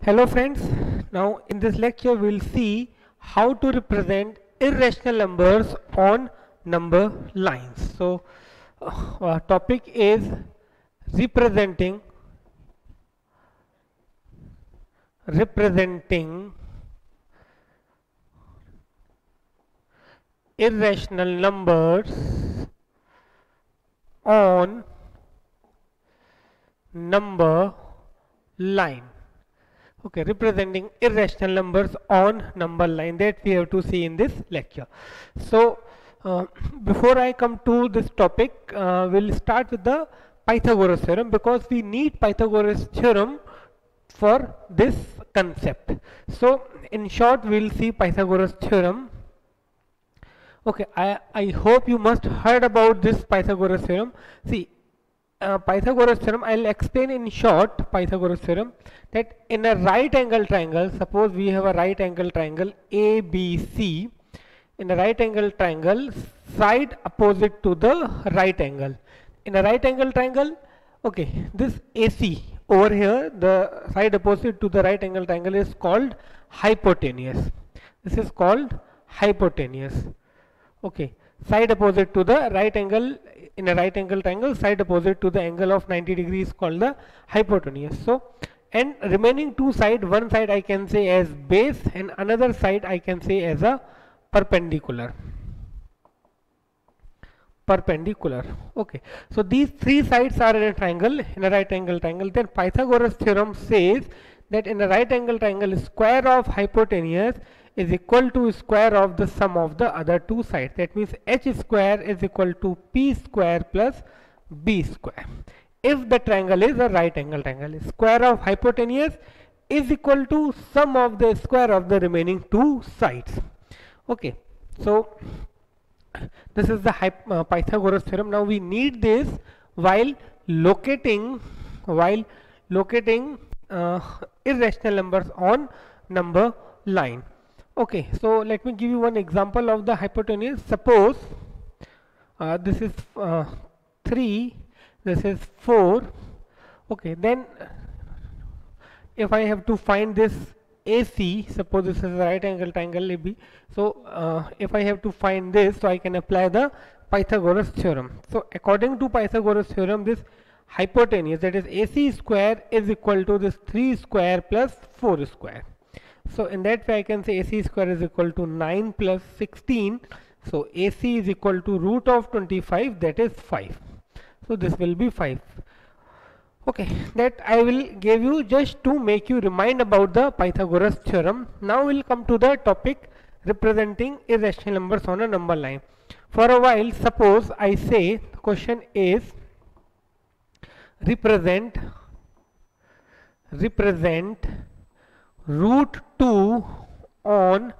Hello friends, now in this lecture we will see how to represent irrational numbers on number lines. So our topic is representing irrational numbers on number line. Okay, representing irrational numbers on number line, that we have to see in this lecture. So before I come to this topic, we'll start with the Pythagoras theorem, because we need Pythagoras theorem for this concept. So in short, we'll see Pythagoras theorem. Okay, I hope you must heard about this Pythagoras theorem. See, Pythagoras theorem, I'll explain in short Pythagoras theorem, that in a right angle triangle, suppose we have a right angle triangle ABC, in a right angle triangle, side opposite to the right angle. In a right angle triangle, okay, this AC over here, the side opposite to the right angle triangle is called hypotenuse. This is called hypotenuse. Okay, side opposite to the right angle, in a right angle triangle, side opposite to the angle of 90 degrees called the hypotenuse. So, and remaining two side, one side I can say as base and another side I can say as a perpendicular. Okay, so these three sides are in a triangle, in a right angle triangle. Then Pythagoras theorem says that in a right angle triangle, square of hypotenuse is equal to square of the sum of the other two sides. That means h square is equal to p square plus b square. If the triangle is a right angle triangle, square of hypotenuse is equal to sum of the square of the remaining two sides. Okay, so this is the Pythagoras theorem. Now we need this while locating irrational numbers on number line. Okay, so let me give you one example of the hypotenuse. Suppose this is 3, this is 4. Okay, then if I have to find this AC, suppose this is a right angle triangle AB. So if I have to find this, so I can apply the Pythagoras theorem. So according to Pythagoras theorem, this hypotenuse, that is AC square, is equal to this 3 square plus 4 square. So in that way I can say AC square is equal to 9 plus 16. So AC is equal to root of 25, that is 5. So this will be 5. Okay, that I will give you just to make you remind about the Pythagoras theorem. Now we'll come to the topic representing irrational numbers on a number line. For a while, suppose I say the question is represent root 2 on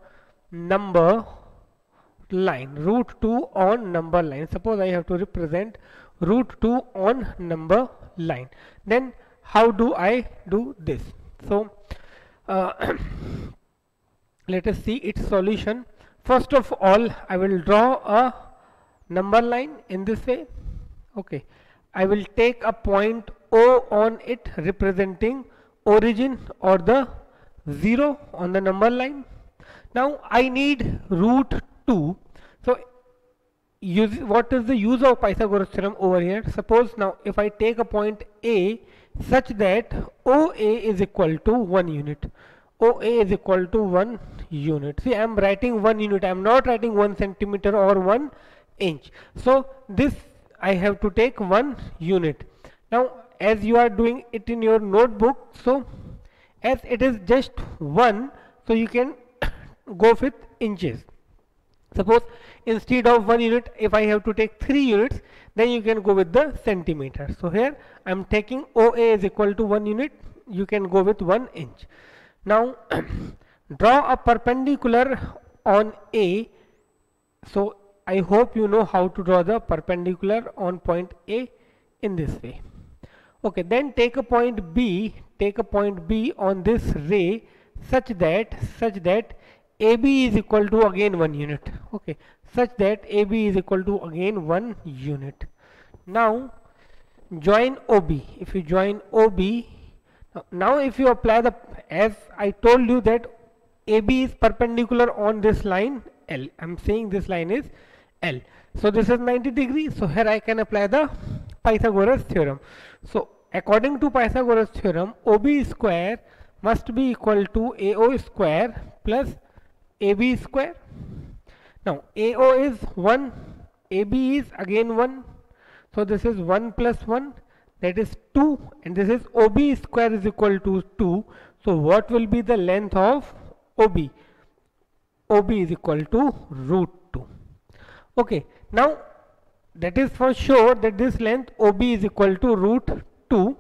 number line. Root 2 on number line. Suppose I have to represent root 2 on number line. Then how do I do this? So let us see its solution. First of all, I will draw a number line in this way. Okay, I will take a point O on it, representing origin or the 0 on the number line. Now I need root 2. So what is the use of Pythagoras theorem over here? Suppose now if I take a point A such that OA is equal to 1 unit. OA is equal to 1 unit. See, I am writing 1 unit. I am not writing 1 centimeter or 1 inch. So this I have to take 1 unit. Now as you are doing it in your notebook, so as it is just 1, so you can go with inches. Suppose instead of 1 unit, if I have to take 3 units, then you can go with the centimeter. So here I am taking OA is equal to 1 unit, you can go with 1 inch. Now draw a perpendicular on A. So I hope you know how to draw the perpendicular on point A in this way. Okay, then take a point B on this ray such that AB is equal to again 1 unit. Okay, such that AB is equal to again 1 unit. Now join OB. If you join OB, now if you apply the as I told you that AB is perpendicular on this line L. I'm saying this line is L. So this is 90 degrees. So here I can apply the Pythagoras theorem. So according to Pythagoras theorem, OB square must be equal to AO square plus AB square. Now AO is 1, AB is again 1. So this is 1 plus 1, that is 2, and this is OB square is equal to 2. So what will be the length of OB? OB is equal to root 2. Okay, now that is for sure that this length OB is equal to root 2.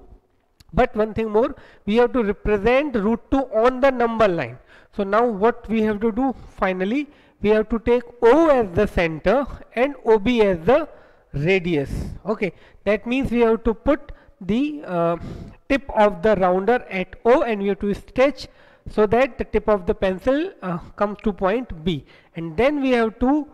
But one thing more, we have to represent root 2 on the number line. So now what we have to do finally, we have to take O as the center and OB as the radius. Okay, that means we have to put the tip of the rounder at O and we have to stretch so that the tip of the pencil comes to point B, and then we have to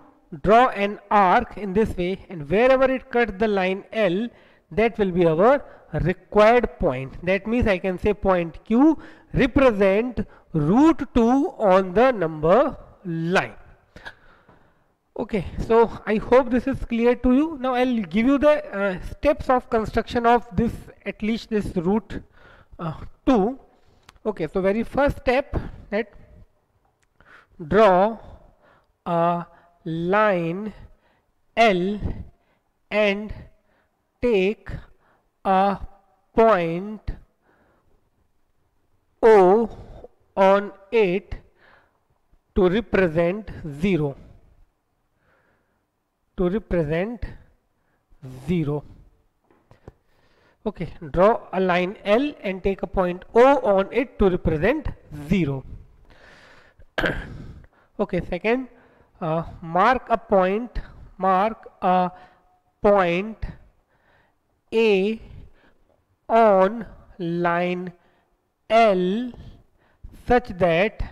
draw an arc in this way, and wherever it cuts the line L, that will be our required point. That means I can say point Q represent root 2 on the number line. Okay, so I hope this is clear to you. Now I'll give you the steps of construction of this, at least this root 2. Okay, so very first step, that draw a line L and take a point O on it to represent 0. To represent 0. Okay, draw a line L and take a point O on it to represent 0. Okay, second, mark a point A on line L such that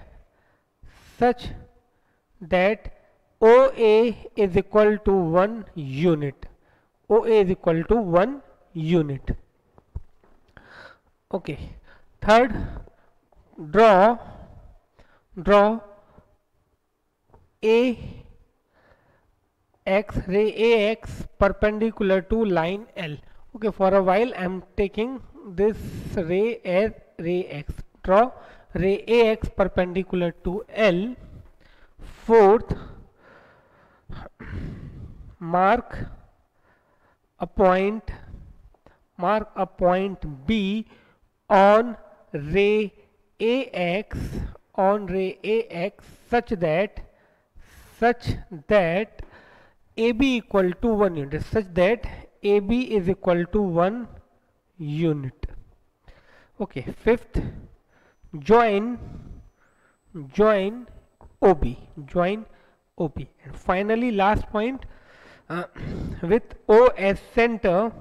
OA is equal to 1 unit. OA is equal to 1 unit. Okay. Third, draw ray AX perpendicular to line L. Okay, for a while I am taking this ray as ray X. Draw ray AX perpendicular to L. Fourth, mark a point B on ray AX such that AB equal to 1 unit, such that AB is equal to 1 unit. Okay, fifth, join OB, and finally last point, with O as center,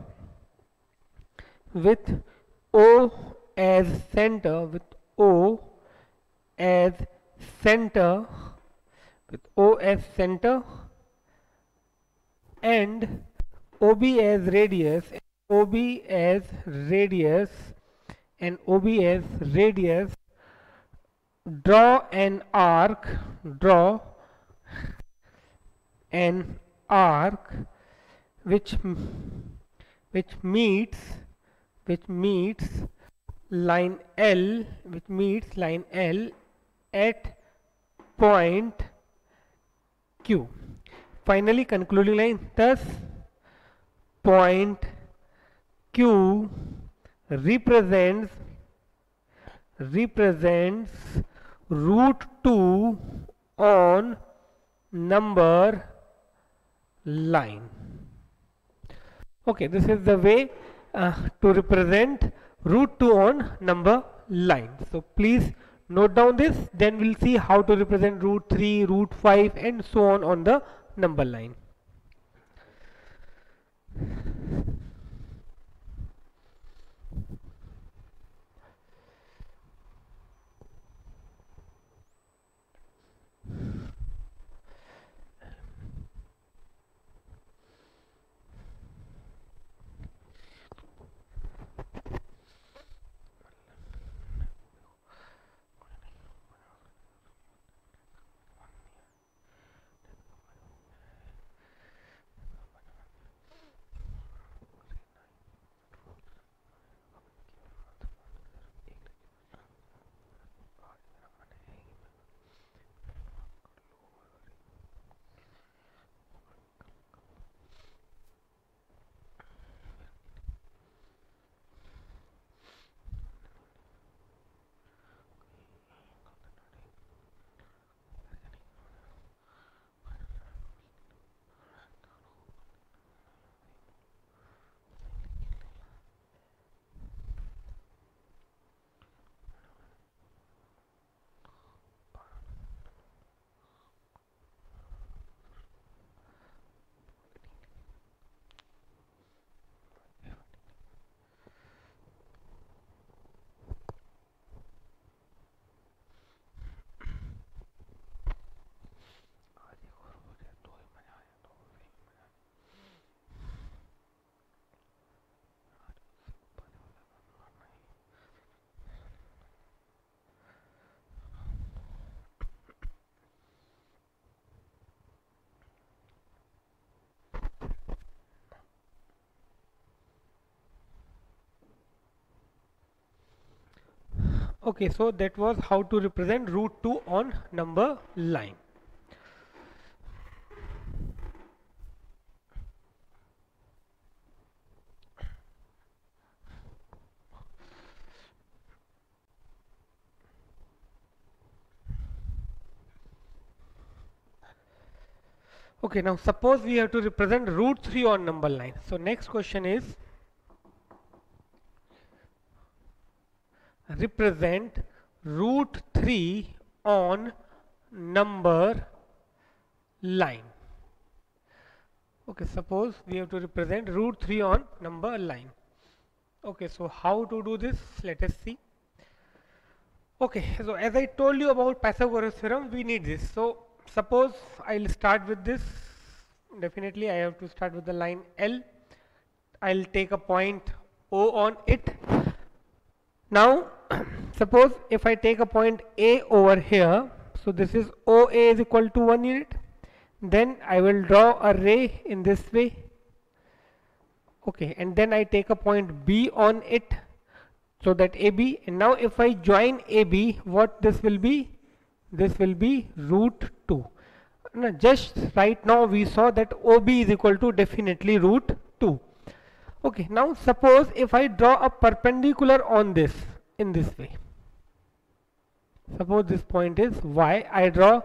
and OB as radius, draw an arc which meets line L at point Q. Finally, concluding line, thus point Q represents root 2 on number line. Okay, this is the way to represent root 2 on number line. So please note down this, then we'll see how to represent root 3, root 5 and so on the number line. Okay, so that was how to represent root 2 on number line. Okay, now suppose we have to represent root 3 on number line. So next question is represent root 3 on number line. Okay, suppose we have to represent root 3 on number line. Okay, so how to do this? Let us see. Okay, so as I told you about Pythagoras theorem, we need this. So suppose I'll start with this. Definitely I have to start with the line L. I'll take a point O on it. Now suppose if I take a point A over here, so this is OA is equal to 1 unit, then I will draw a ray in this way. Okay, and then I take a point B on it, so that AB, and now if I join AB, what this will be? This will be root 2. Now just right now we saw that OB is equal to definitely root 2. Okay, now suppose if I draw a perpendicular on this in this way. Suppose this point is Y, I draw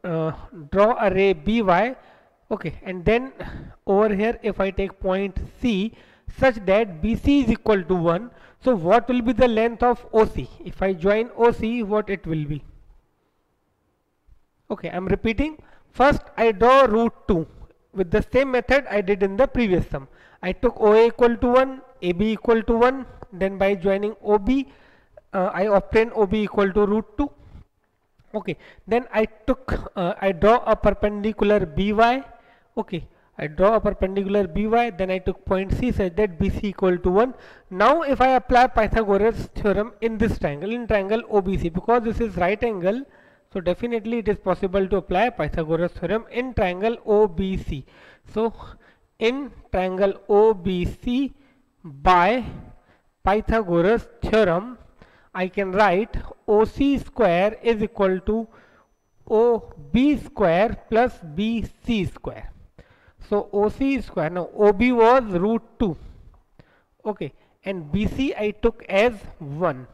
a ray BY. Okay, and then over here if I take point C such that BC is equal to 1, so what will be the length of OC? If I join OC, what it will be? Okay, I am repeating. First I draw root 2 with the same method I did in the previous sum. I took OA equal to 1, AB equal to 1, then by joining OB I obtained OB equal to root 2. Okay, then I draw a perpendicular BY. Okay, I draw a perpendicular BY, then I took point C such that BC equal to 1. Now if I apply Pythagoras theorem in this triangle, in triangle OBC, because this is right angle, so definitely it is possible to apply Pythagoras theorem in triangle OBC. So in triangle OBC by Pythagoras theorem, I can write OC square is equal to OB square plus BC square. So OC square, now OB was root 2, okay, and BC I took as 1.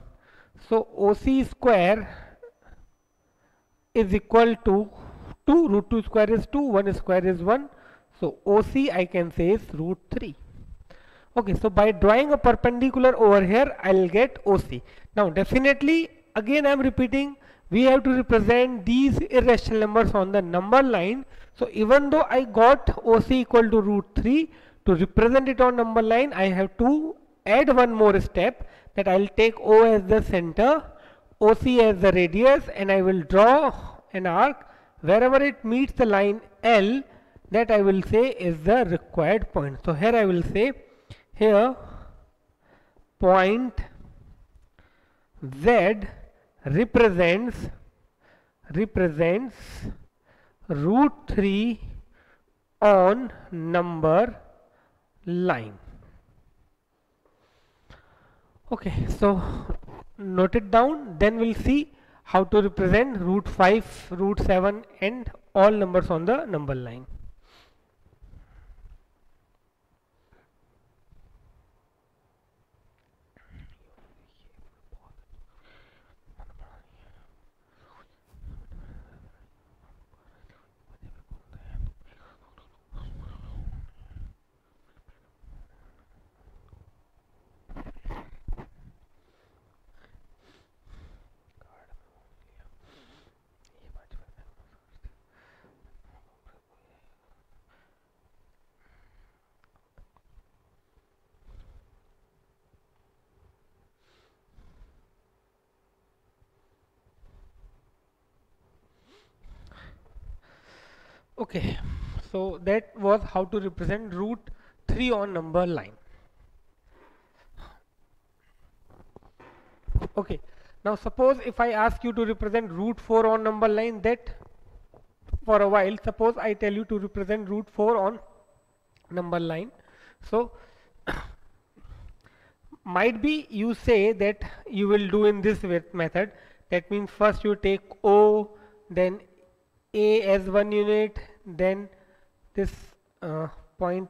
So OC square is equal to 2, root 2 square is 2, 1 square is 1. So OC I can say is root 3. Okay, so by drawing a perpendicular over here, I'll get OC. Now definitely, again I am repeating, we have to represent these irrational numbers on the number line. So even though I got OC equal to root 3, to represent it on number line, I have to add one more step, that I'll take O as the center, OC as the radius, and I will draw an arc. Wherever it meets the line L, that I will say is the required point. So here I will say, here point Z represents root 3 on number line. Okay, so note it down, then we'll see how to represent root 5, root 7 and all numbers on the number line. Okay, so that was how to represent root 3 on number line. Okay, now suppose if I ask you to represent root 4 on number line, that for a while, suppose I tell you to represent root 4 on number line. So Might be you say that you will do in this method. That means first you take O, then A as 1 unit, then this point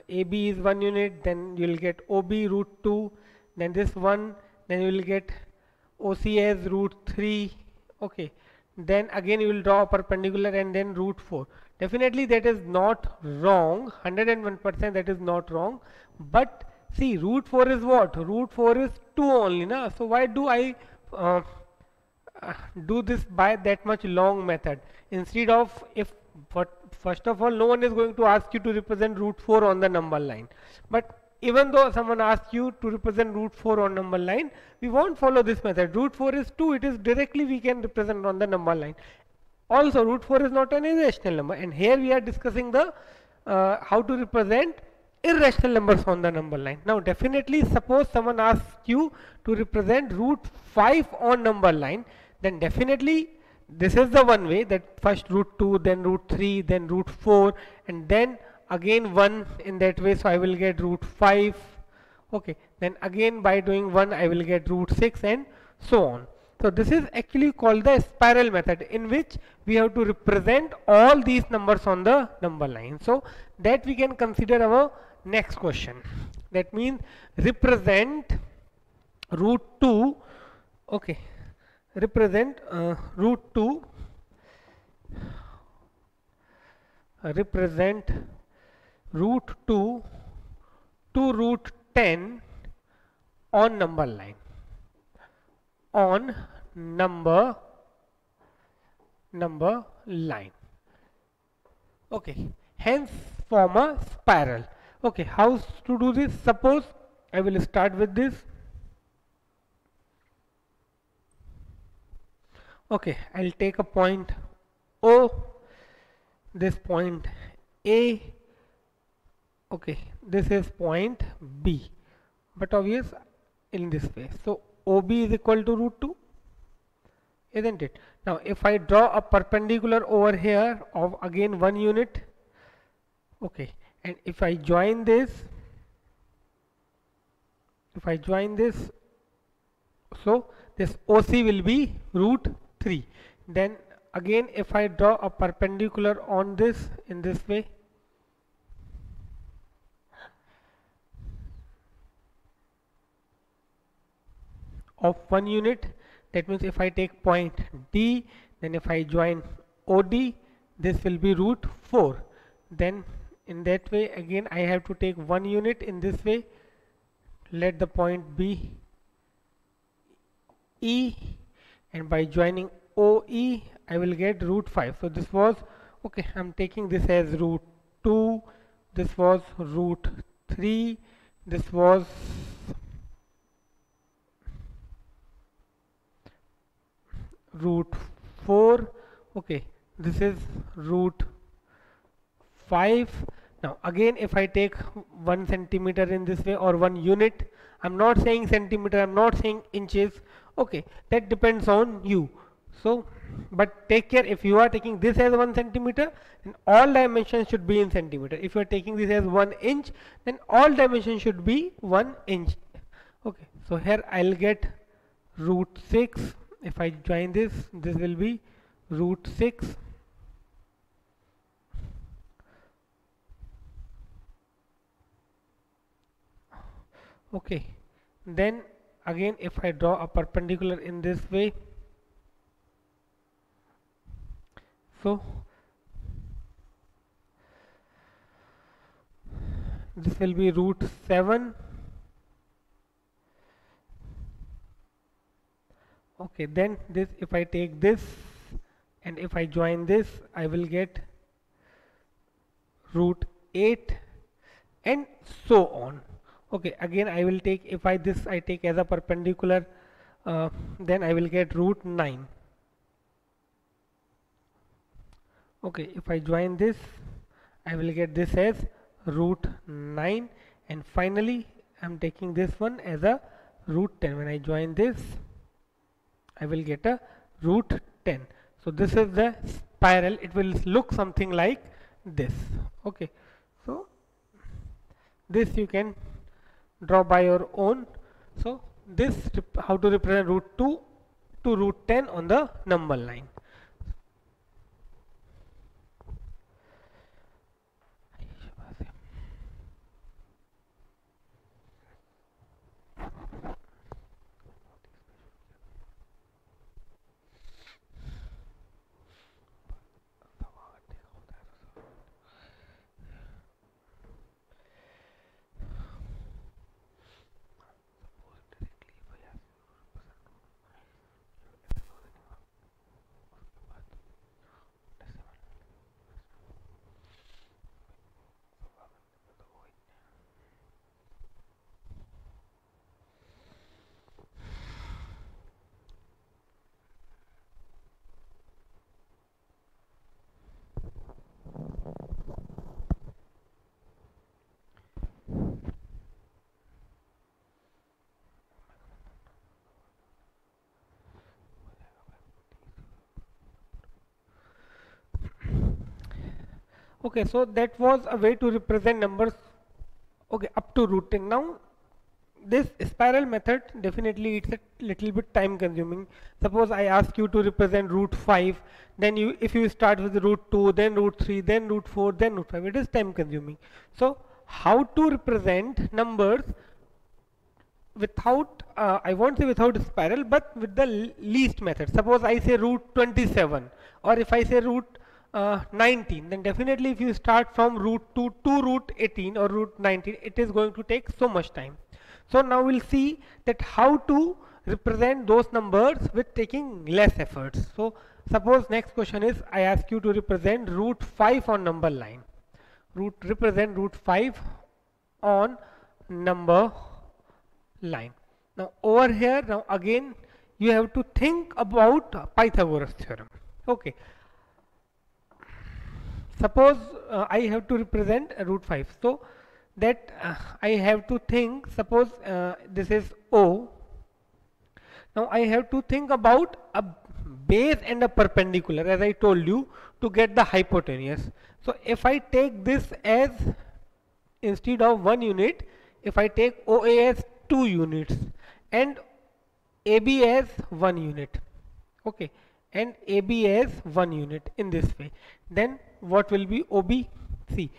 AB is 1 unit, then you will get OB root 2, then this one, then you will get OC as root 3. Okay, then again you will draw a perpendicular and then root 4. Definitely that is not wrong, 101% that is not wrong, but see, root 4 is what? Root 4 is 2 only, na? So why do I do this by that much long method? Instead of, if first of all, no one is going to ask you to represent root 4 on the number line. But even though someone asks you to represent root 4 on number line, we won't follow this method. Root 4 is 2, it is directly we can represent on the number line. Also, root 4 is not an irrational number, and here we are discussing the how to represent irrational numbers on the number line. Now definitely, suppose someone asks you to represent root 5 on number line, then definitely this is the one way, that first root 2, then root 3, then root 4, and then again 1 in that way, so I will get root 5. Okay, then again by doing 1 I will get root 6, and so on. So this is actually called the spiral method, in which we have to represent all these numbers on the number line. So that we can consider our next question. That means represent root 2. Okay, represent root 2, represent root 2 to root 10 on number line, on number line. Okay, hence form a spiral. Okay, how to do this? Suppose I will start with this. Okay, I'll take a point O, this point A. Okay, this is point B, but obvious in this way. So OB is equal to root 2, isn't it? Now if I draw a perpendicular over here of again 1 unit, okay, and if I join this, so this OC will be root 3. Then again if I draw a perpendicular on this in this way, of 1 unit, that means if I take point D, then if I join OD, this will be root 4. Then in that way again I have to take 1 unit in this way, let the point be E, and by joining OE I will get root 5. So this was, okay, I'm taking this as root 2, this was root 3, this was root 4. Okay, this is root 5. Now again if I take 1 centimeter in this way, or 1 unit, I'm not saying centimeter, I'm not saying inches. Okay, that depends on you. So but take care, if you are taking this as 1 centimeter, then all dimensions should be in centimeter. If you are taking this as 1 inch, then all dimensions should be 1 inch. Okay, so here I'll get root 6. If I join this, this will be root 6. Okay, then again if I draw a perpendicular in this way, so this will be root 7. Okay, then this, if I take this and if I join this, I will get root 8, and so on. Okay, again I will take, if I this I take as a perpendicular, then I will get root 9. Okay, if I join this, I will get this as root 9, and finally I'm taking this one as a root 10. When I join this, I will get a root 10. So this is the spiral. It will look something like this. Okay, so this you can draw by your own. So this how to represent root 2 to root 10 on the number line. Okay, so that was a way to represent numbers, okay, up to root 10. Now this spiral method, definitely it's a little bit time consuming. Suppose I ask you to represent root 5, then if you start with root 2, then root 3, then root 4, then root 5, it is time consuming. So how to represent numbers without, I won't say without spiral, but with the least method. Suppose I say root 27, or if I say root 19, then definitely if you start from root 2 to root 18 or root 19, it is going to take so much time. So now we'll see that how to represent those numbers with taking less efforts. So suppose next question is, I ask you to represent root 5 on number line. Represent root 5 on number line. Now over here, now again you have to think about Pythagoras theorem. Okay. Suppose I have to represent root 5. So that I have to think, suppose this is O. Now I have to think about a base and a perpendicular, as I told you, to get the hypotenuse. So if I take this as, instead of 1 unit, if I take OA as 2 units and AB as 1 unit, okay, and AB as 1 unit in this way, then what will be OB? See,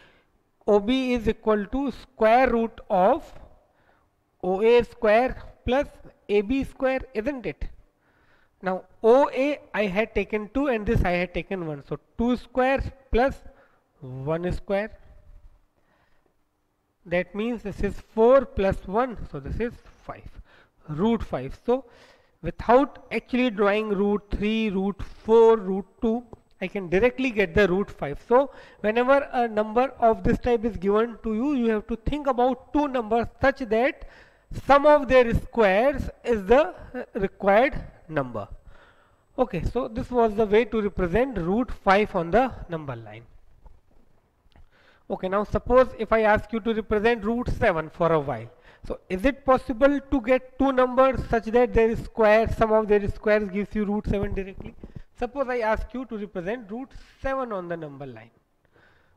OB is equal to square root of OA square plus AB square, isn't it? Now OA I had taken 2 and this I had taken 1, so 2 square plus 1 square. That means this is 4 plus 1, so this is 5, root 5. So without actually drawing root 3, root 4, root 2, I can directly get the root 5. So whenever a number of this type is given to you, you have to think about two numbers such that sum of their squares is the required number. Okay, so this was the way to represent root 5 on the number line. Okay, now suppose if I ask you to represent root 7 for a while. So is it possible to get two numbers such that their square, sum of their squares gives you root 7 directly? Suppose I ask you to represent root 7 on the number line.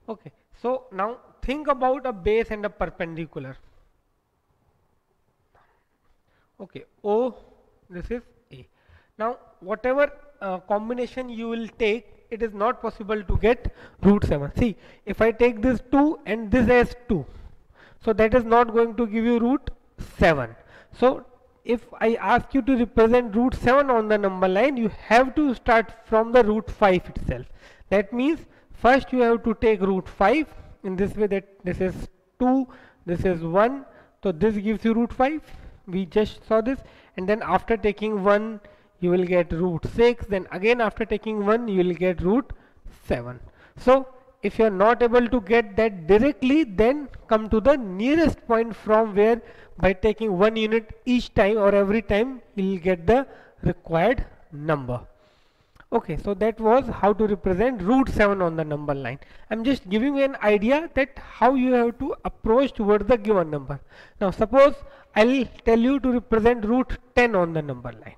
Okay, so now think about a base and a perpendicular. Okay, O, this is A. Now whatever combination you will take, it is not possible to get root 7. See, if I take this 2 and this as 2, so that is not going to give you root 7. So if I ask you to represent root 7 on the number line, you have to start from the root 5 itself. That means first you have to take root 5 in this way, that this is 2, this is 1, so this gives you root 5. We just saw this, and then after taking 1 you will get root 6, then again after taking 1 you will get root 7. So if you are not able to get that directly, then come to the nearest point from where by taking 1 unit each time or every time you will get the required number. Okay, so that was how to represent root 7 on the number line. I am just giving you an idea that how you have to approach towards the given number. Now suppose I will tell you to represent root 10 on the number line.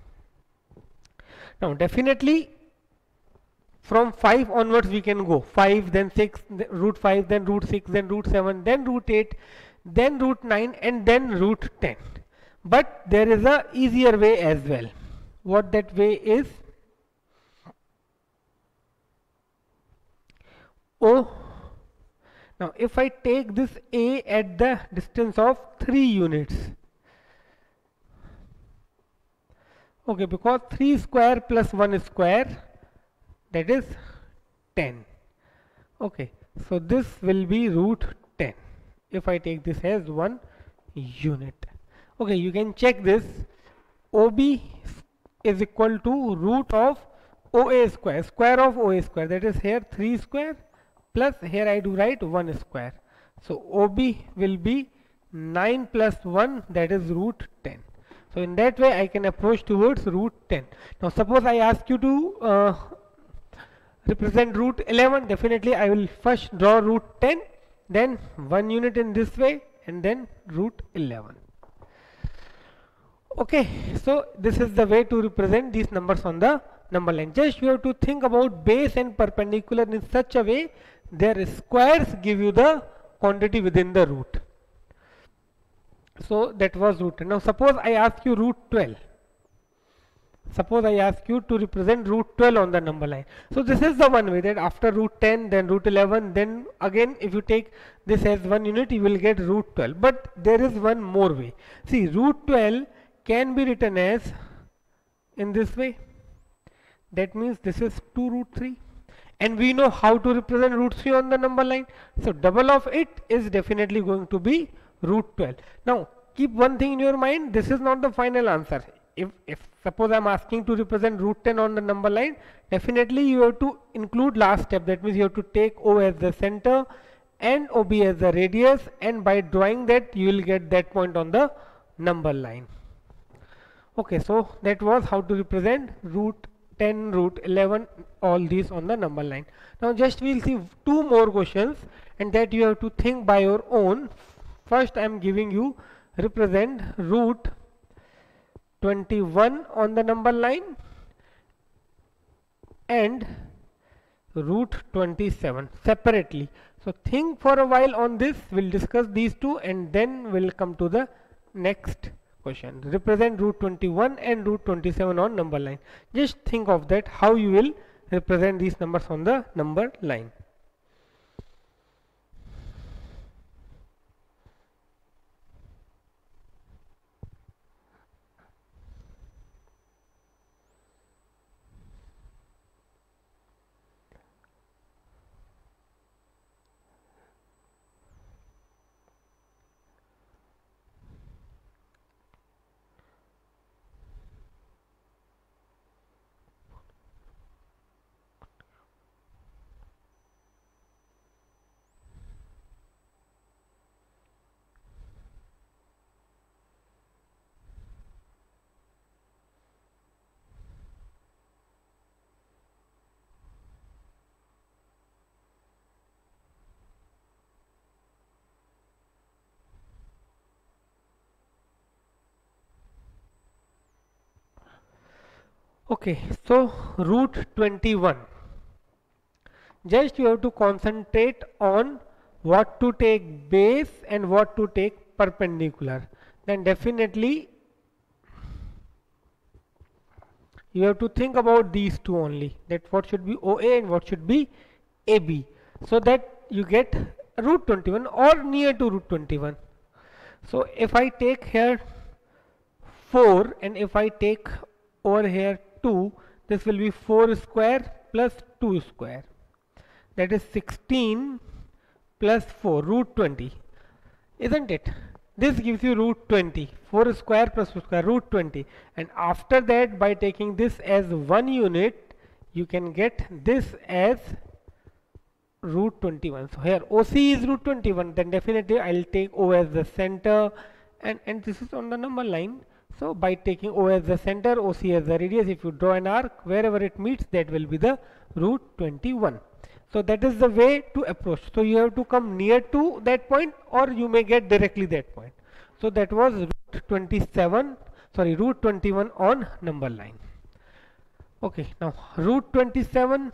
Now definitely from 5 onwards we can go 5, then 6, root 5, then root 6, then root 7, then root 8, then root 9, and then root 10. But there is a easier way as well. What that way is? O. Now if I take this A at the distance of 3 units, okay, because 3 square plus 1 square, that is 10. Okay, so this will be root 10 if I take this as 1 unit. Okay, you can check this. OB is equal to root of OA square, square of OA square, that is here 3 square plus here I do write 1 square. So OB will be 9 plus 1, that is root 10. So in that way I can approach towards root 10. Now suppose I ask you to represent root 11, definitely I will first draw root 10, then 1 unit in this way, and then root 11. Okay, so this is the way to represent these numbers on the number line. Just you have to think about base and perpendicular in such a way their squares give you the quantity within the root. So that was root 10. Now suppose I ask you root 12. Suppose I ask you to represent root 12 on the number line. So this is the one way, that after root 10, then root 11, then again if you take this as 1 unit, you will get root 12. But there is one more way. See, root 12 can be written as in this way. That means this is 2 root 3. And we know how to represent root 3 on the number line. So double of it is definitely going to be root 12. Now keep one thing in your mind, this is not the final answer. If suppose I am asking to represent root 10 on the number line, definitely you have to include last step. That means you have to take O as the center and OB as the radius, and by drawing that you will get that point on the number line. Okay, so that was how to represent root 10, root 11, all these on the number line. Now just we will see 2 more questions, and that you have to think by your own. First I am giving you represent root 21 on the number line and root 27 separately. So think for a while on this, we'll discuss these two and then we'll come to the next question. Represent root 21 and root 27 on number line. Just think of that, how you will represent these numbers on the number line. Okay, so root 21. Just you have to concentrate on what to take base and what to take perpendicular. Then definitely you have to think about these two only, that what should be OA and what should be AB, so that you get root 21 or near to root 21. So if I take here 4 and if I take over here 2, this will be 4 square plus 2 square, that is 16 plus 4, root 20, isn't it? This gives you root 20, 4 square plus 2 square, root 20, and after that by taking this as 1 unit you can get this as root 21. So here OC is root 21, then definitely I will take O as the center, and this is on the number line. So by taking O as the center, OC as the radius, if you draw an arc, wherever it meets, that will be the root 21. So that is the way to approach. So you have to come near to that point, or you may get directly that point. So that was root 27, sorry, root 21 on number line. Okay, now root 27.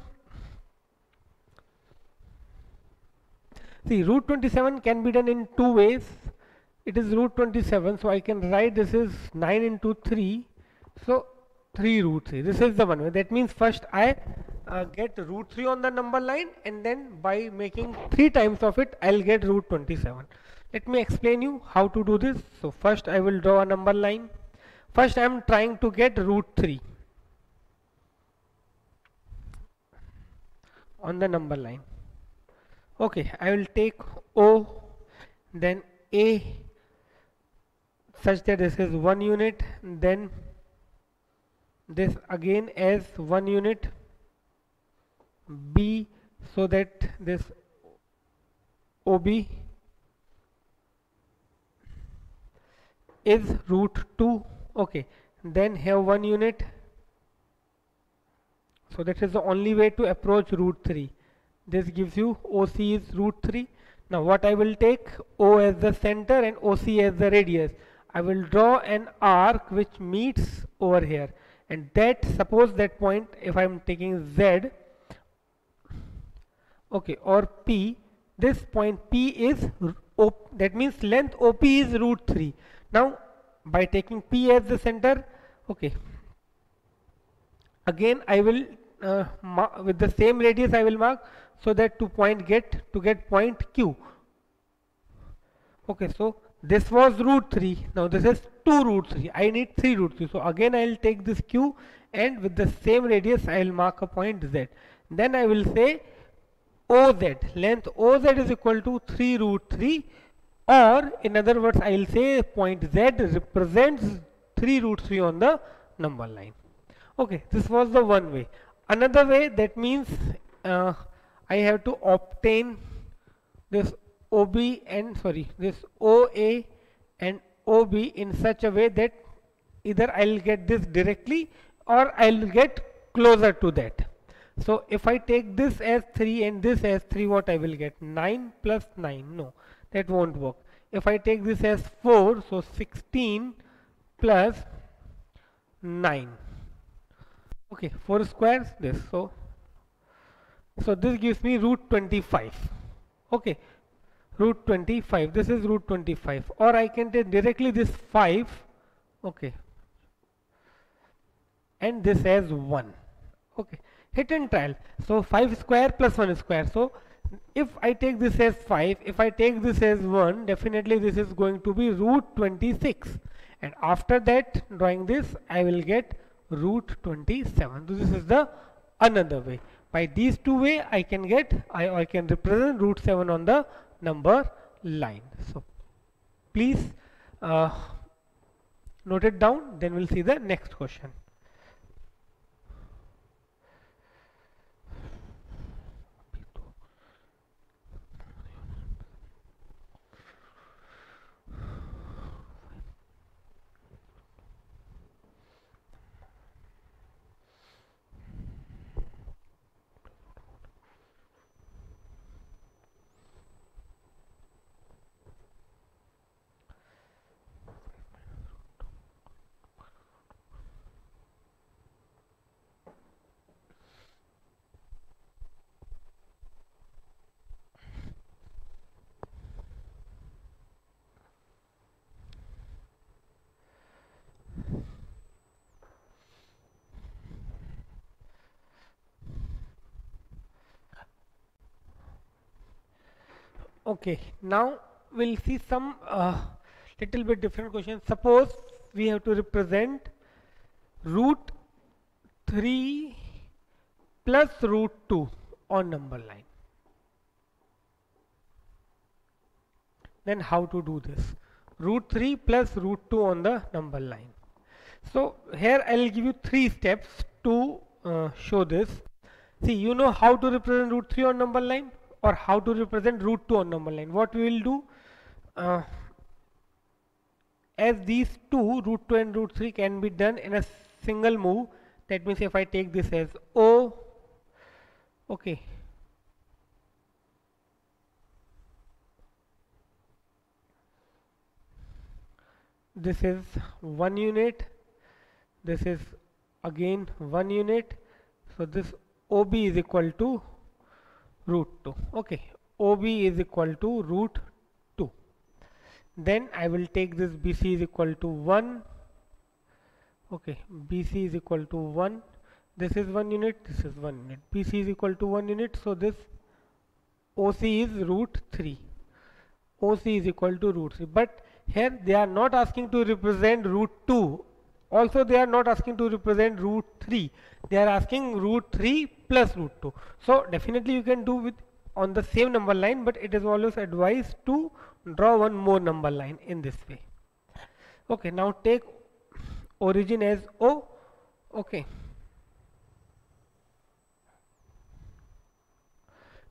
See, root 27 can be done in 2 ways. it is root 27, so I can write this is 9 into 3, so 3 root 3. This is the one way. That means first I get root 3 on the number line, and then by making 3 times of it I'll get root 27. Let me explain you how to do this. So first I will draw a number line. First I am trying to get root 3 on the number line. Okay, I will take O, then A, such that this is 1 unit, then this again as 1 unit, B, so that this OB is root 2. Okay, then have 1 unit, so that is the only way to approach root 3. This gives you OC is root 3. Now what I will take, O as the center and OC as the radius. I will draw an arc which meets over here, and that, suppose that point, if I am taking Z, okay, or P, this point P is that means length OP is root 3. Now by taking P as the center, okay, again I will with the same radius I will mark, so that to get point Q. Okay, so this was root 3, now this is 2 root 3, I need 3 root 3, so again I will take this Q, and with the same radius I will mark a point Z. Then I will say OZ, length OZ is equal to 3 root 3, or in other words I will say point Z represents 3 root 3 on the number line. Okay, this was the one way. Another way, that means I have to obtain this OB and this OA and OB in such a way that either I'll get this directly or I'll get closer to that. So if I take this as 3 and this as 3, what I will get? 9 plus 9. No, that won't work. If I take this as 4, so 16 plus 9. Okay, 4 squares this. So this gives me root 25. Okay, root 25. This is root 25. Or I can take directly this 5. Okay, and this as 1. Okay, hit and trial. So 5 square plus 1 square. So if I take this as 5, if I take this as 1, definitely this is going to be root 26. And after that, drawing this, I will get root 27. So this is the another way. By these two way I can get, I can represent root 7 on the number line. So please note it down, then we'll see the next question. Okay, now we'll see some little bit different questions. Suppose we have to represent root 3 plus root 2 on number line. Then how to do this? Root 3 plus root 2 on the number line. So here I'll give you 3 steps to show this. See, you know how to represent root 3 on number line, or how to represent root 2 on number line. What we will do, as these two, root 2 and root 3, can be done in a single move. That means if I take this as O, okay, this is 1 unit, this is again 1 unit, so this OB is equal to root 2. Okay, OB is equal to root 2. Then I will take this BC is equal to 1. Okay, BC is equal to 1. This is 1 unit, this is 1 unit. BC is equal to 1 unit, so this OC is root 3. OC is equal to root 3. But here they are not asking to represent root 2. Also they are not asking to represent root 3. They are asking root 3 plus root 2. So definitely you can do with on the same number line, but it is always advised to draw one more number line in this way. Okay, now take origin as O. Okay.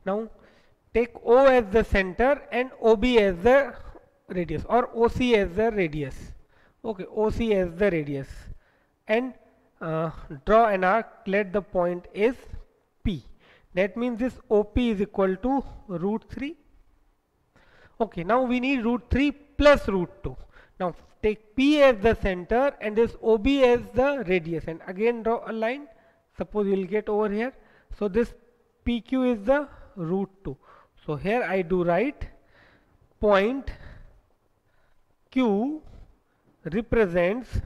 Now take O as the center and OB as the radius, or OC as the radius. Okay, OC as the radius, and draw an arc. Let the point is P. That means this OP is equal to root 3. Okay, now we need root 3 plus root 2. Now take P as the center and this OB as the radius, and again draw a line. Suppose you will get over here. So this PQ is the root 2. So here I do write point Q represents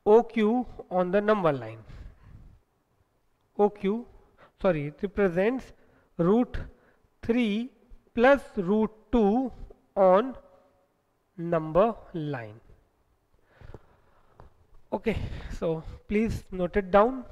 OQ on the number line. OQ, sorry, it represents root 3 plus root 2 on number line. Okay, so please note it down.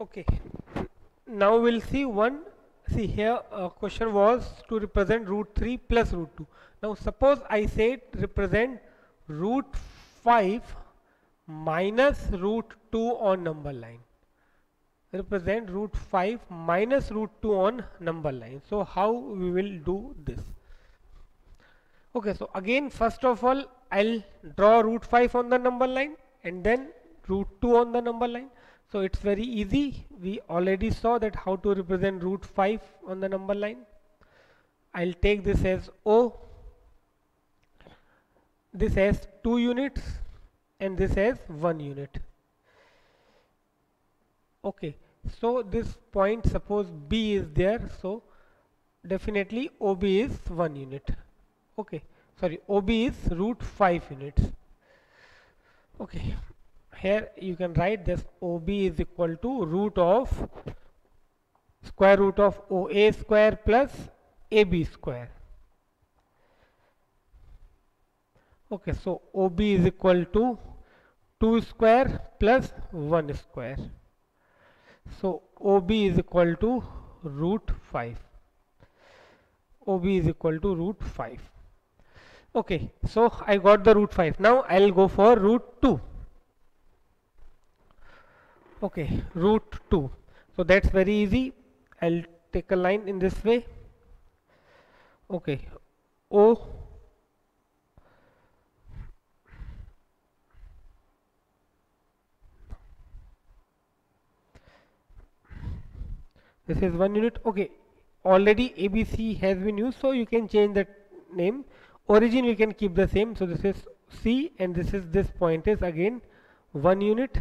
Okay, now we'll see one. See here, question was to represent root 3 plus root 2. Now suppose I say represent root 5 minus root 2 on number line. Represent root 5 minus root 2 on number line. So how we will do this? Okay, so again first of all I'll draw root 5 on the number line and then root 2 on the number line. So it's very easy. We already saw that how to represent root 5 on the number line. I'll take this as O, this has 2 units and this has 1 unit. Okay, so this point, suppose B is there, so definitely OB is 1 unit. Okay, sorry, OB is root 5 units. Okay, here you can write this OB is equal to root of square root of OA square plus AB square. Okay, so OB is equal to 2 square plus 1 square. So OB is equal to root 5. OB is equal to root 5. Okay, so I got the root 5. Now I'll go for root 2. Okay, root 2. So that's very easy. I'll take a line in this way. Okay, O. This is 1 unit. Okay, already ABC has been used, so you can change that name. Origin we can keep the same. So this is C and this point is again 1 unit.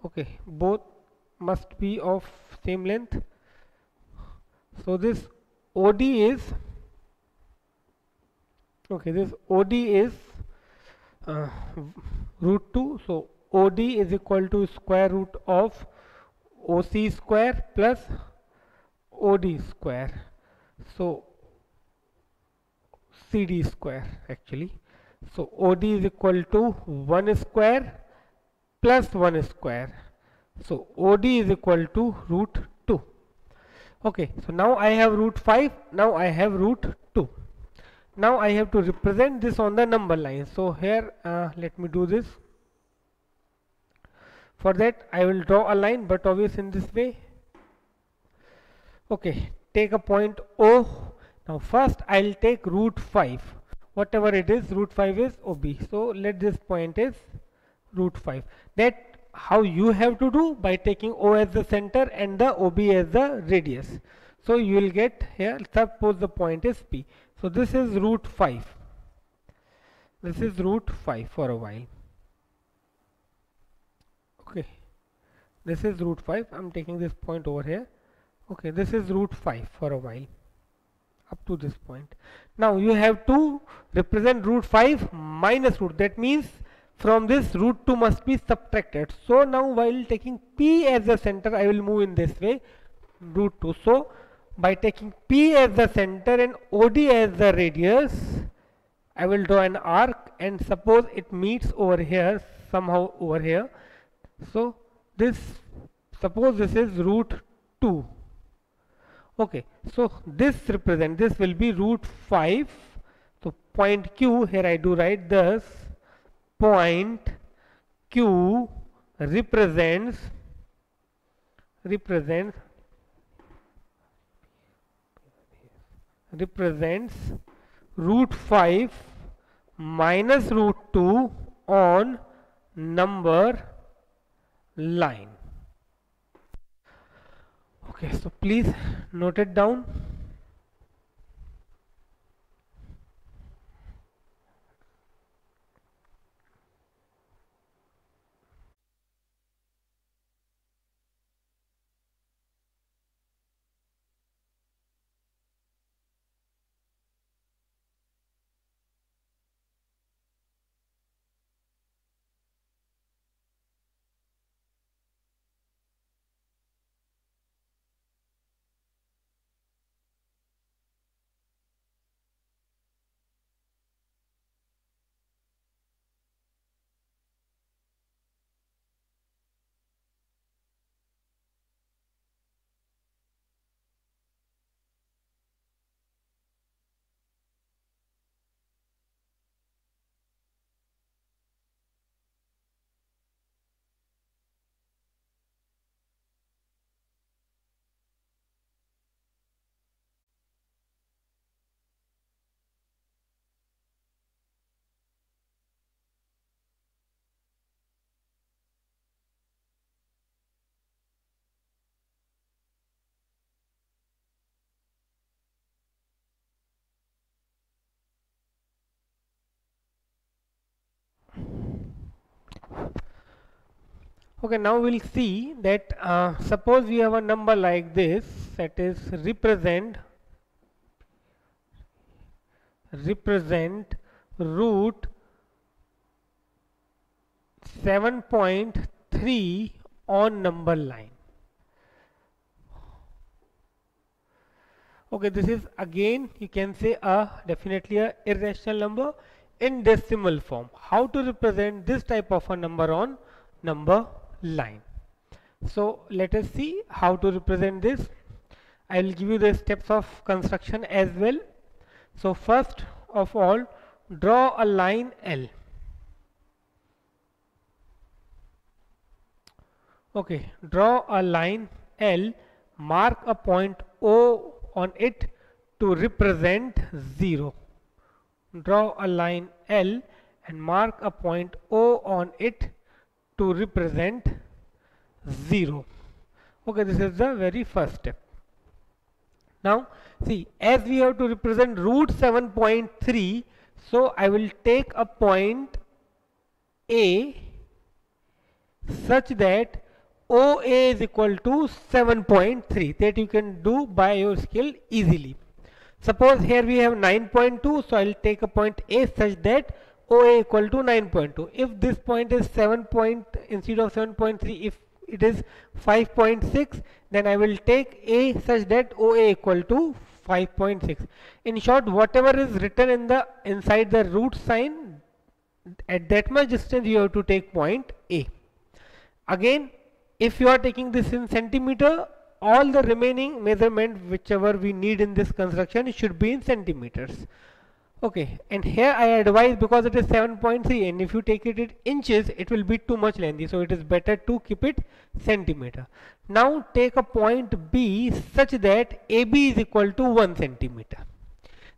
Okay, both must be of same length. So this OD is, okay, this OD is root 2. So OD is equal to square root of OC square plus OD square. So CD square actually. So OD is equal to 1 square plus 1 square. So OD is equal to root 2. Okay, so now I have root 5, now I have root 2. Now I have to represent this on the number line. So here let me do this. For that I will draw a line, but obvious in this way. Okay, take a point O. Now first I'll take root 5. Whatever it is, root 5 is OB. So let this point is root 5. That how you have to do, by taking O as the center and the OB as the radius. So you will get here, suppose the point is P. So this is root 5. This is root 5 for a while. Okay, this is root 5. I'm taking this point over here. Okay, this is root 5 for a while up to this point. Now you have to represent root 5 minus root. That means from this root 2 must be subtracted. So now while taking P as the center, I will move in this way, root 2. So by taking P as the center and OD as the radius, I will draw an arc, and suppose it meets over here, somehow over here. So this, suppose this is root 2. Okay, so this will be root 5. So point Q, here I do write this, point Q represents root 5 minus root 2 on number line. Okay, so please note it down. Okay, now we'll see that suppose we have a number like this, that is represent root 7.3 on number line. Okay, this is again, you can say definitely a irrational number in decimal form. How to represent this type of a number on number line? So let us see how to represent this. I will give you the steps of construction as well. So first of all, draw a line L. Okay, draw a line L, mark a point O on it to represent 0. Draw a line L and mark a point O on it to represent 0. Okay, this is the very first step. Now see, as we have to represent root 7.3, so I will take a point A such that OA is equal to 7.3. That you can do by your skill easily. Suppose here we have 9.2, so I will take a point A such that OA equal to 9.2. If this point is 7 point instead of 7.3, if it is 5.6, then I will take A such that OA equal to 5.6. In short, whatever is written in the inside the root sign, at that much distance you have to take point A. Again, if you are taking this in centimeter, all the remaining measurement whichever we need in this construction, it should be in centimeters. Okay, and here I advise, because it is 7.3 and if you take it in inches, it will be too much lengthy, so it is better to keep it centimeter. Now take a point B such that AB is equal to 1 centimeter.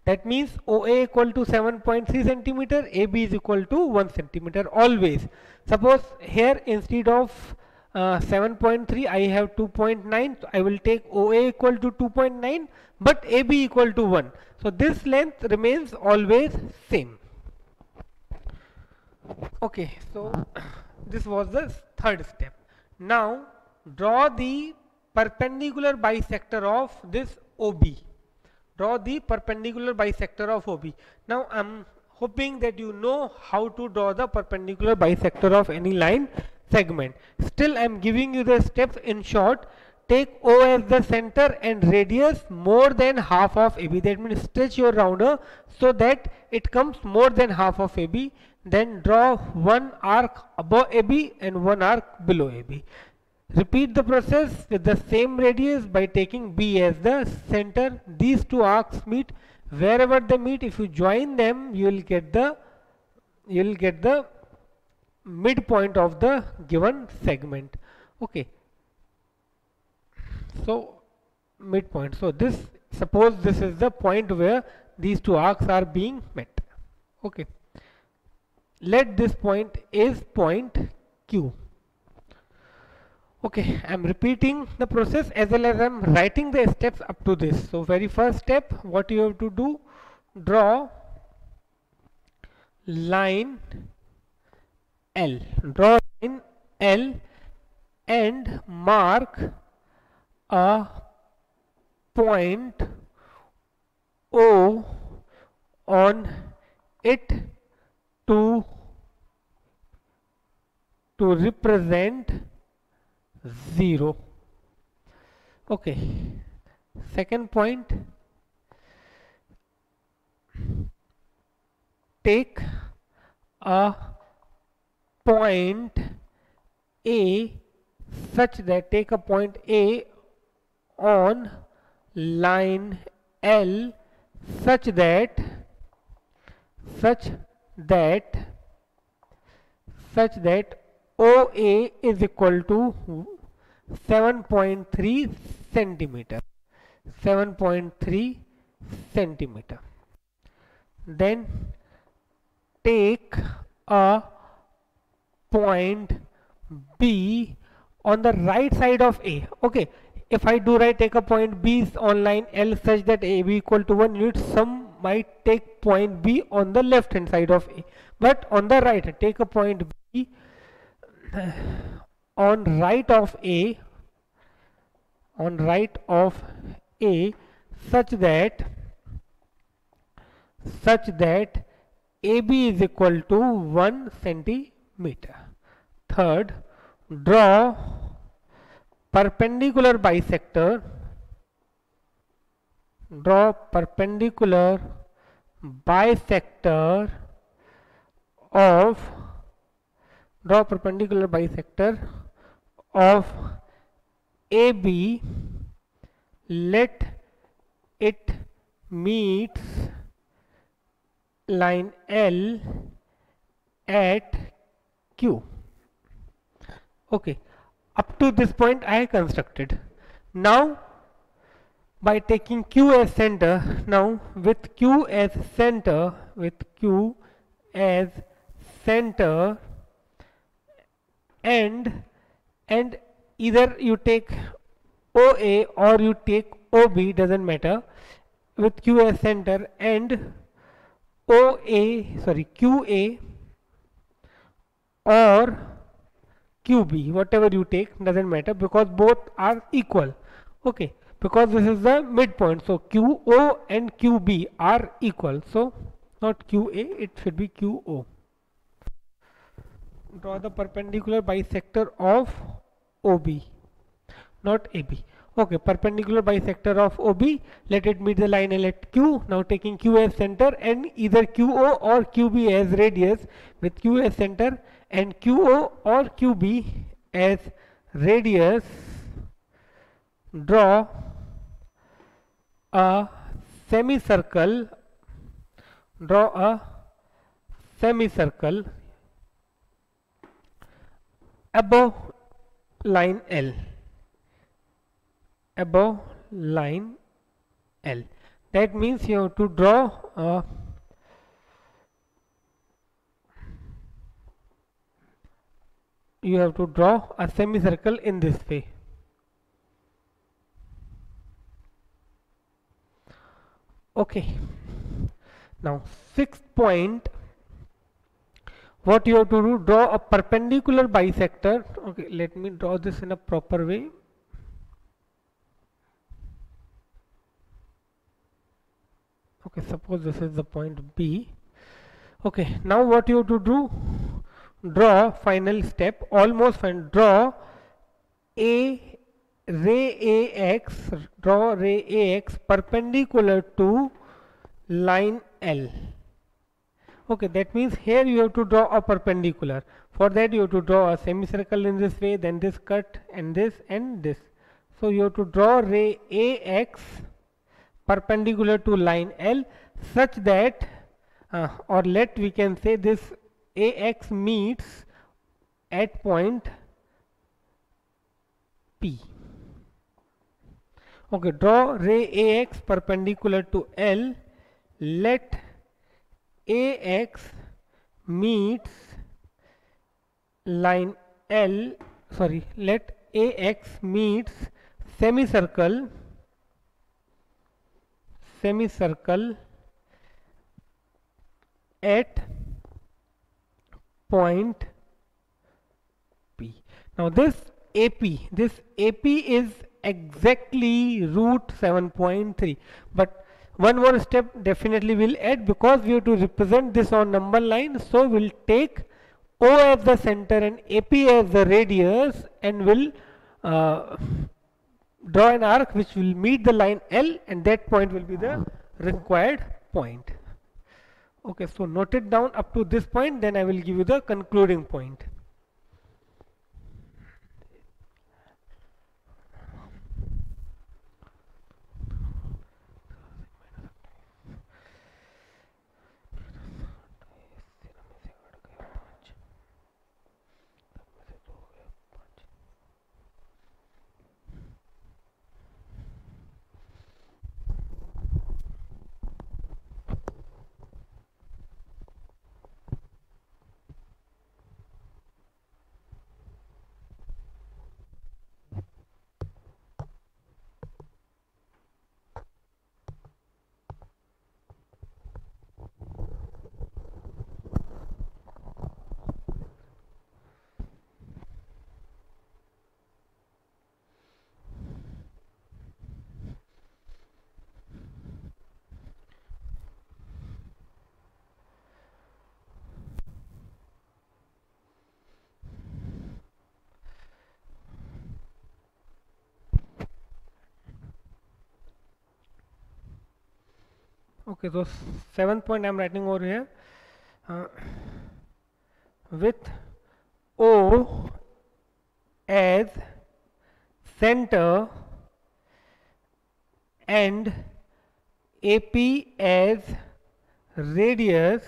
That means OA equal to 7.3 centimeter, AB is equal to 1 centimeter always. Suppose here instead of 7.3 I have 2.9, so I will take OA equal to 2.9 but AB equal to 1. So this length remains always same. Okay, so this was the third step. Now draw the perpendicular bisector of this OB. Draw the perpendicular bisector of OB. Now I am hoping that you know how to draw the perpendicular bisector of any line segment. Still I am giving you the steps in short. Take O as the center and radius more than half of AB. That means stretch your rounder so that it comes more than half of AB. Then draw one arc above AB and one arc below AB. Repeat the process with the same radius by taking B as the center. These two arcs meet. Wherever they meet, if you join them, you will get the midpoint of the given segment. Okay. So midpoint. So this, suppose this is the point where these two arcs are being met. Okay. Let this point is point Q. Okay, I am repeating the process as well as I am writing the steps up to this. So very first step, what you have to do, draw line L. Draw line L and mark a point O on it to represent 0. Okay, second point, take a point A such that, take a point A on line L such that OA is equal to 7.3 centimeter. 7.3 centimeter. Then take a point B on the right side of A. Okay, if I do right, take a point B on line L such that AB equal to 1 unit. Some might take point B on the left hand side of A, but on the right, take a point B on right of A, such that AB is equal to 1 centimeter. Third, draw perpendicular bisector. Draw perpendicular bisector of AB. Let it meets line L at Q. Okay, up to this point I constructed. Now by taking Q as center, now with Q as center, and either you take OA or you take OB, doesn't matter, with Q as center and QA or QB, whatever you take, doesn't matter, because both are equal. Okay, because this is the midpoint, so QO and QB are equal, so not QA, it should be QO. Draw the perpendicular bisector of OB, not AB. Okay, perpendicular bisector of OB, let it meet the line L at Q. Now taking Q as center and either QO or QB as radius, with Q as center and QO or QB as radius, draw a semicircle, draw a semicircle above line L, above line L. That means you have to draw a semicircle in this way. Okay. Now sixth point, what you have to do, draw a perpendicular bisector. Okay, let me draw this in a proper way. Okay, suppose this is the point B. Okay, now what you have to do, draw final step, almost final, draw a ray AX, draw ray AX perpendicular to line L. Okay, that means here you have to draw a perpendicular. For that you have to draw a semicircle in this way, then this cut and this and this. So you have to draw ray AX perpendicular to line L such that or let we can say this AX meets at point P. Okay, draw ray AX perpendicular to L, let AX meets line L, sorry, let AX meets semicircle at point P. Now this AP is exactly root 7.3, but one more step definitely will add, because we have to represent this on number line. So we'll take O as the center and AP as the radius, and will draw an arc which will meet the line L, and that point will be the required point. Okay, so note it down up to this point, then I will give you the concluding point. Okay, so seventh point I am writing over here, with O as center and AP as radius,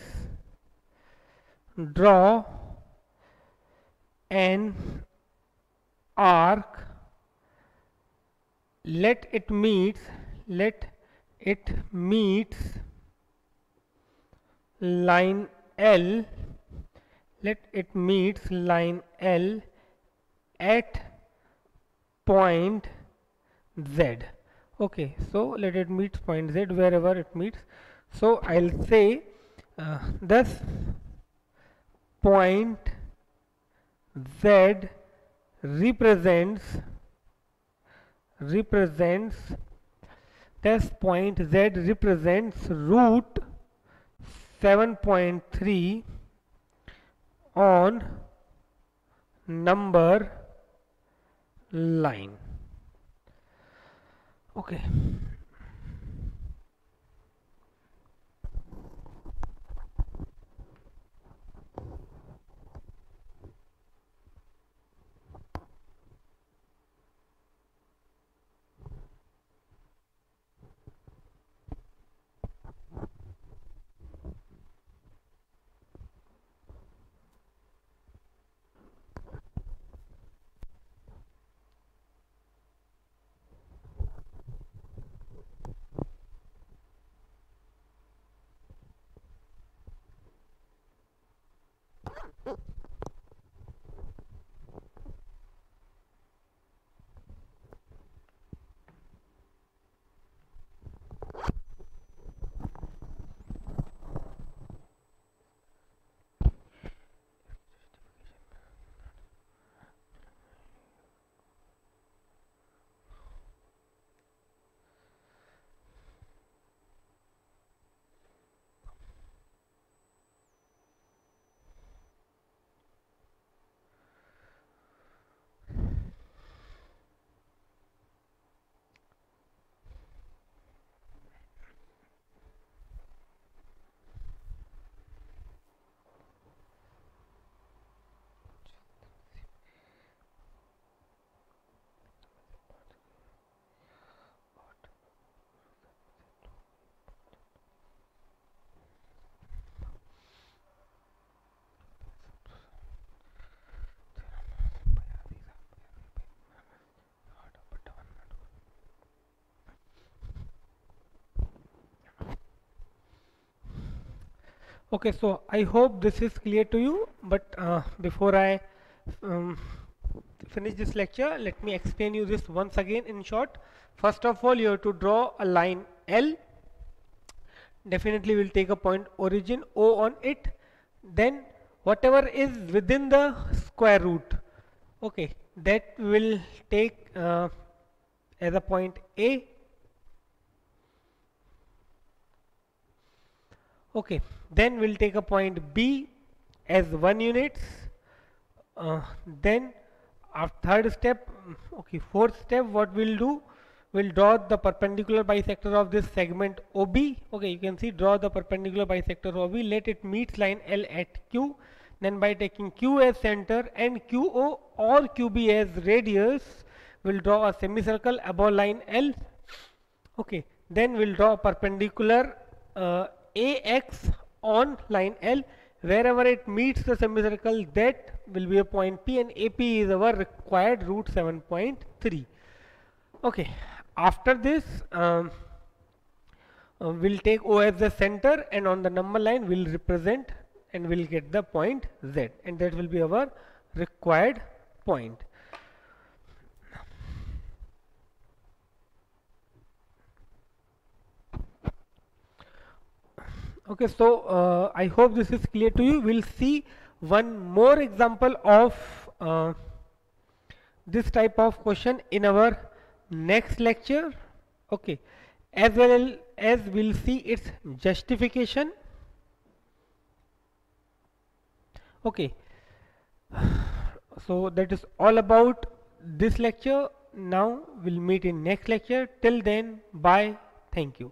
draw an arc, let it meets line L, at point Z. Okay, so let it meet point Z wherever it meets. So I'll say thus point Z represents root 7.3 on number line. Okay. Okay, so I hope this is clear to you, but before I um, finish this lecture, let me explain you this once again in short. First of all, you have to draw a line L. Definitely we'll take a point origin O on it. Then whatever is within the square root, okay, that will take as a point A. Okay, then we'll take a point B as 1 units. Then our third step, okay, fourth step, what we'll do, we'll draw the perpendicular bisector of this segment OB. Okay, you can see, draw the perpendicular bisector OB, let it meet line L at Q. Then by taking Q as center and QO or QB as radius, we'll draw a semicircle above line L. Okay, then we'll draw a perpendicular AX on line L. Wherever it meets the semicircle, that will be a point P, and AP is our required root 7.3. Okay, after this we'll take O as the center, and on the number line we'll represent and we'll get the point Z, and that will be our required point. Okay, so I hope this is clear to you. We'll see one more example of this type of question in our next lecture. Okay, as well as we'll see its justification. Okay, so that is all about this lecture. Now we'll meet in next lecture. Till then, bye. Thank you.